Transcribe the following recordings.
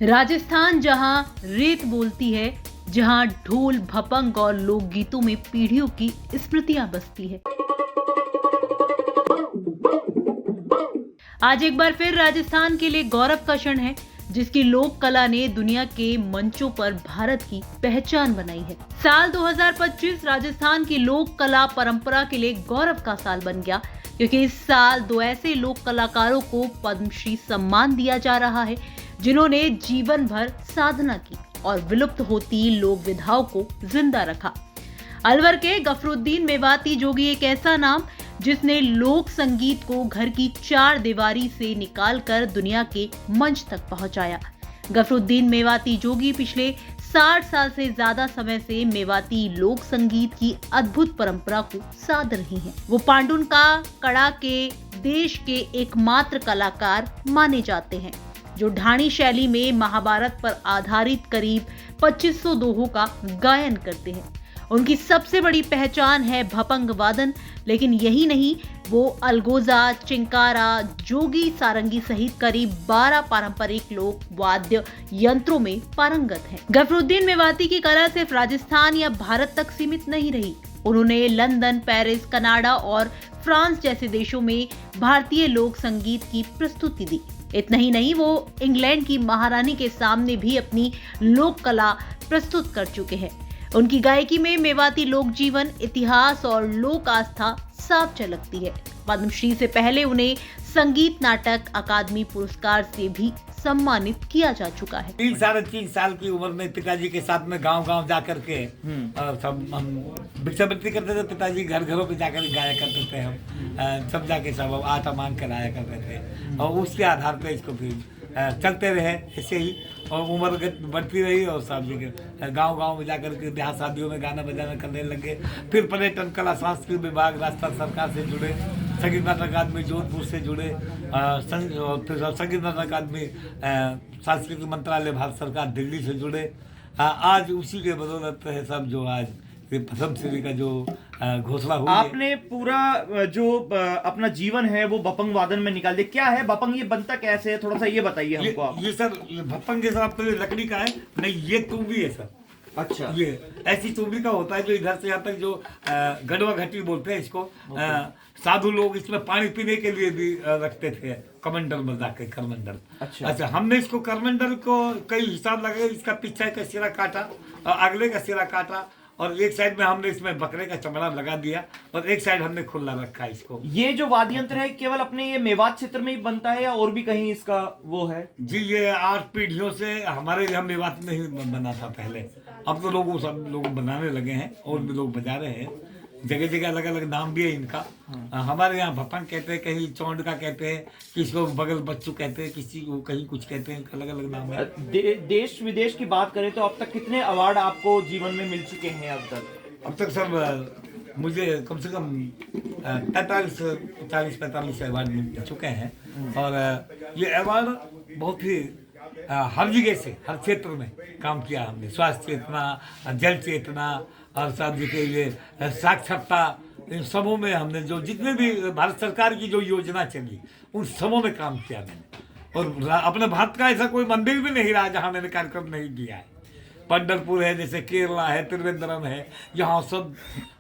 राजस्थान जहां रेत बोलती है, जहां ढोल भपंग और लोकगीतों में पीढ़ियों की स्मृतियां बसती है। आज एक बार फिर राजस्थान के लिए गौरव का क्षण है, जिसकी लोक कला ने दुनिया के मंचों पर भारत की पहचान बनाई है। साल 2025 राजस्थान की लोक कला परंपरा के लिए गौरव का साल बन गया, क्योंकि इस साल दो ऐसे लोक कलाकारों को पद्मश्री सम्मान दिया जा रहा है, जिन्होंने जीवन भर साधना की और विलुप्त होती लोक विधाओं को जिंदा रखा। अलवर के गफरुद्दीन मेवाती जोगी एक ऐसा नाम जिसने लोक संगीत को घर की चार दीवारी से निकालकर दुनिया के मंच तक पहुंचाया। गफरुद्दीन मेवाती जोगी पिछले 60 साल से ज्यादा समय से मेवाती लोक संगीत की अद्भुत परंपरा को साध रही हैं। वो पांडुन का कड़ा के देश के एकमात्र कलाकार माने जाते हैं, जो ढाणी शैली में महाभारत पर आधारित करीब 2500 दोहों का गायन करते हैं। उनकी सबसे बड़ी पहचान है भपंग वादन, लेकिन यही नहीं, वो अलगोजा, चिंकारा, जोगी, सारंगी सहित करीब 12 पारंपरिक लोक वाद्य यंत्रों में पारंगत हैं। गफरुद्दीन मेवाती की कला सिर्फ राजस्थान या भारत तक सीमित नहीं रही। उन्होंने लंदन, पेरिस, कनाडा और फ्रांस जैसे देशों में भारतीय लोक संगीत की प्रस्तुति दी। इतना ही नहीं, वो इंग्लैंड की महारानी के सामने भी अपनी लोक कला प्रस्तुत कर चुके हैं। उनकी गायकी में मेवाती लोक जीवन, इतिहास और लोक आस्था साफ झलकती है। पद्मश्री से पहले उन्हें संगीत नाटक अकादमी पुरस्कार से भी सम्मानित किया जा चुका है। 3 साल की उम्र में पिताजी के साथ में गांव-गांव जा करके सब हम भिक्षावृत्ति करते थे। पिताजी घरों पे जाकर गाया करते थे। हम सब जाके सब आटा मांग कर आया करते थे और उसके आधार पे इसको फिर चलते रहे ऐसे ही, और उम्र बढ़ती रही और सब जगह गांव-गांव में जाकर के ब्याह शादियों में गाना बजाना करने लगे। फिर पर्यटन कला सांस्कृतिक विभाग राजस्थान सरकार से जुड़े, संगीत नाटक अकादमी जोधपुर से जुड़े, संगीत नाटक अकादमी सांस्कृतिक मंत्रालय भारत सरकार दिल्ली से जुड़े। आज उसी के बदौलत है सब जो आज पद्मश्री का जो घोषणा हुई। आपने पूरा जो अपना जीवन है वो भपंग वादन में निकाल दिया। क्या है भपंग, ये बनता कैसे है, थोड़ा सा ये बताइए हमको आप। ये सर भपंग जैसा आपको लकड़ी का है नहीं, ये तुम्बी है सर। अच्छा, ये ऐसी तुम्बी का होता है जो इधर से यहाँ तक जो गढ़वा घटी बोलते हैं इसको। साधु लोग इसमें पानी पीने के लिए भी रखते थे, कमंडल में जाके करमंडल। अच्छा, हमने इसको करमंडल को कई हिसाब लगे। इसका पीछे का सिरा काटा और अगले का सिरा काटा, और एक साइड में हमने इसमें बकरे का चमड़ा लगा दिया और एक साइड हमने खुला रखा इसको। ये जो वाद्य यंत्र है केवल अपने ये मेवात क्षेत्र में ही बनता है या और भी कहीं इसका वो है? जी, ये 8 पीढ़ियों से हमारे यहाँ मेवात में ही बना था पहले। अब तो सब लोग बनाने लगे हैं और भी लोग बजा रहे हैं। जगह जगह अलग अलग नाम भी है इनका। हमारे यहाँ भपंग कहते हैं, कहीं चौंड का कहते हैं, किसी को बगल बच्चू कहते हैं, किसी को कहीं कुछ कहते हैं, अलग अलग नाम है। देश विदेश की बात करें तो अब तक कितने अवार्ड आपको जीवन में मिल चुके हैं अब तक? अब तक सब मुझे कम से कम 40-45 अवार्ड मिल चुके हैं। और ये अवार्ड बहुत ही हर जगह से, हर क्षेत्र में काम किया हमने। स्वास्थ्य चेतना, जल चेतना और सब जगह ये साक्षरता, इन सबों में हमने जो जितने भी भारत सरकार की जो योजना चली उन सबों में काम किया मैंने। और अपने भारत का ऐसा कोई मंदिर भी नहीं रहा जहाँ मैंने कार्यक्रम नहीं किया है। पंढरपुर है, जैसे केरला है, त्रिवेंद्रम है, यहाँ सब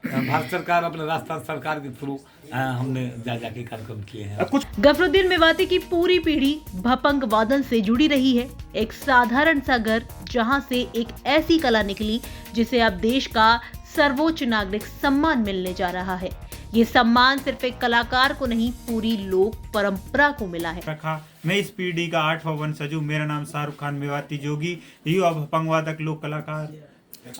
भारत सरकार अपने राजस्थान सरकार के थ्रू हमने जाके कार्यक्रम किए हैं। गफरुद्दीन मेवाती की पूरी पीढ़ी भपंग वादन से जुड़ी रही है। एक साधारण सा घर जहां से एक ऐसी कला निकली जिसे अब देश का सर्वोच्च नागरिक सम्मान मिलने जा रहा है। ये सम्मान सिर्फ एक कलाकार को नहीं, पूरी लोक परंपरा को मिला है। मैं इस पीढ़ी का 8वां वंशज हूँ। मेरा नाम शाहरुख खान मेवाती जोगी, युवा भपंग वादक लोक कलाकार।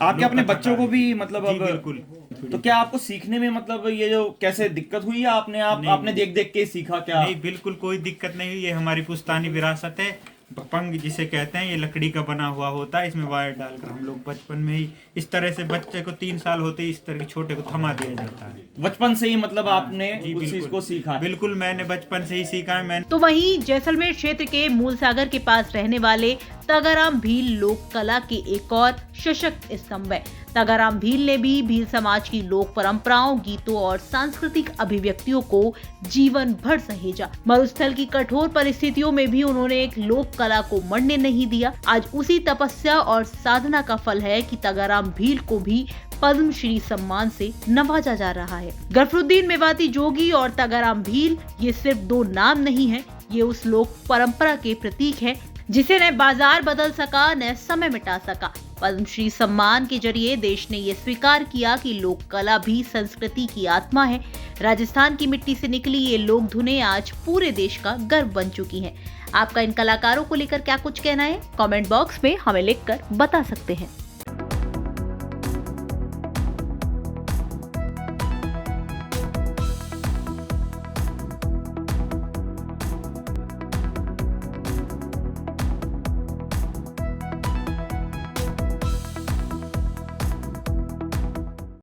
आपके अपने बच्चों को भी मतलब जी बिल्कुल। तो क्या आपको सीखने में मतलब ये जो कैसे दिक्कत हुई या आपने देख देख के सीखा क्या? नहीं, बिल्कुल कोई दिक्कत नहीं हुई। ये हमारी पुश्तैनी विरासत है। भपंग जिसे कहते हैं, ये लकड़ी का बना हुआ होता है। इसमें वायर डालकर हम लोग बचपन में ही इस तरह से बच्चे को 3 साल होते ही इस तरह के छोटे को थमा दिया जाता है। बचपन से ही मतलब आपने उस चीज को सीखा? बिल्कुल, मैंने बचपन से ही सीखा है। तो वहीं जैसलमेर क्षेत्र के मूलसागर के पास रहने वाले तगाराम भील लोक कला के एक और सशक्त स्तंभ है। तगाराम भील ने भी भील समाज की लोक परंपराओं, गीतों और सांस्कृतिक अभिव्यक्तियों को जीवन भर सहेजा। मरुस्थल की कठोर परिस्थितियों में भी उन्होंने एक लोक कला को मरने नहीं दिया। आज उसी तपस्या और साधना का फल है कि तगाराम भील को भी पद्मश्री सम्मान से नवाजा जा रहा है। गफरुद्दीन मेवाती जोगी और तगाराम भील ये सिर्फ दो नाम नहीं है, ये उस लोक परंपरा के प्रतीक है जिसे न बाजार बदल सका न समय मिटा सका। पद्मश्री सम्मान के जरिए देश ने ये स्वीकार किया कि लोक कला भी संस्कृति की आत्मा है। राजस्थान की मिट्टी से निकली ये लोक धुनें आज पूरे देश का गर्व बन चुकी हैं। आपका इन कलाकारों को लेकर क्या कुछ कहना है? कमेंट बॉक्स में हमें लिखकर बता सकते हैं।